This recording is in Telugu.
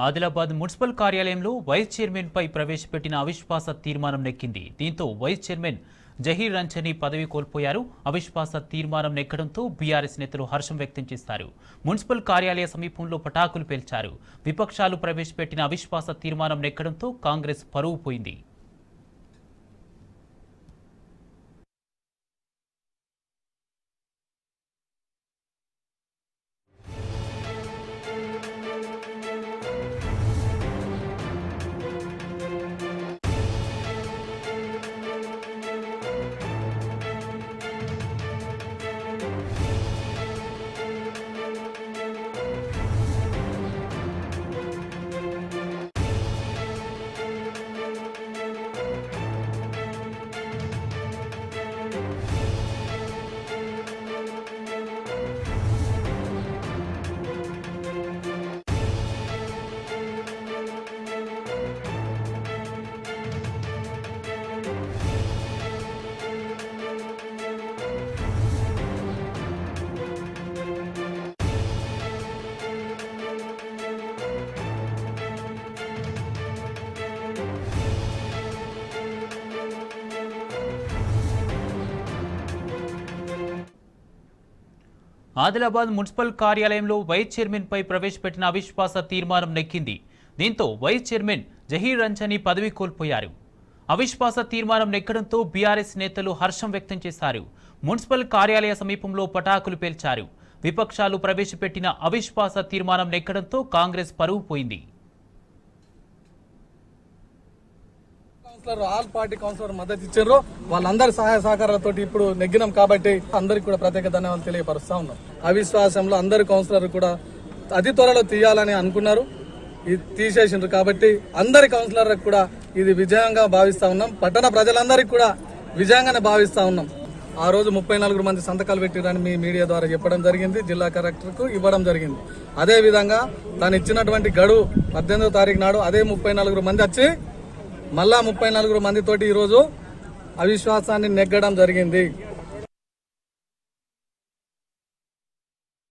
ఆదిలాబాద్ మున్సిపల్ కార్యాలయంలో వైస్ చైర్మన్ పై ప్రవేశపెట్టిన అవిశ్వాస తీర్మానం నెక్కింది. దీంతో వైస్ చైర్మన్ జహీర్ రంజనీ పదవి కోల్పోయారు. అవిశ్వాస తీర్మానం నెక్కడంతో బీఆర్ఎస్ నేతలు హర్షం వ్యక్తం చేశారు. మున్సిపల్ కార్యాలయ సమీపంలో పటాకులు పేల్చారు. విపక్షాలు ప్రవేశపెట్టిన అవిశ్వాస తీర్మానం నెక్కడంతో కాంగ్రెస్ పరువు పోయింది. ఆదిలాబాద్ మున్సిపల్ కార్యాలయంలో వైస్ చైర్మన్ పై ప్రవేశపెట్టిన అవిశ్వాస తీర్మానం నెక్కింది. దీంతో వైస్ చైర్మన్ జహీర్ రంజనీ పదవి కోల్పోయారు. అవిశ్వాస తీర్మానం నెక్కడంతో బీఆర్ఎస్ నేతలు హర్షం వ్యక్తం చేశారు. మున్సిపల్ కార్యాలయ సమీపంలో పటాకులు పేల్చారు. విపక్షాలు ప్రవేశపెట్టిన అవిశ్వాస తీర్మానం నెక్కడంతో కాంగ్రెస్ పరువు పోయింది. ఆల్ పార్టీ కౌన్సిలర్ మద్దతు ఇచ్చారు. వాళ్ళందరి సహాయ సహకారాలతో ఇప్పుడు నెగ్గినాం కాబట్టి అందరికి కూడా ప్రత్యేక ధన్యవాదాలు తెలియపరుస్తా ఉన్నాం. అవిశ్వాసంలో అందరు కౌన్సిలర్ కూడా అతి త్వరలో తీయాలని అనుకున్నారు, ఇది తీసేసిండ్రు. కాబట్టి అందరి కౌన్సిలర్లకు కూడా ఇది విజయంగా భావిస్తా ఉన్నాం. పట్టణ ప్రజలందరికీ కూడా విజయంగానే భావిస్తా ఉన్నాం. ఆ రోజు 34 మంది సంతకాలు పెట్టిరని మీ మీడియా ద్వారా చెప్పడం జరిగింది. జిల్లా కలెక్టర్ కు ఇవ్వడం జరిగింది. అదే విధంగా తాను ఇచ్చినటువంటి గడువు 18వ తారీఖు నాడు అదే 34 మంది వచ్చి మళ్ళా 34 మందితోటి ఈరోజు అవిశ్వాసాన్ని నెగ్గడం జరిగింది.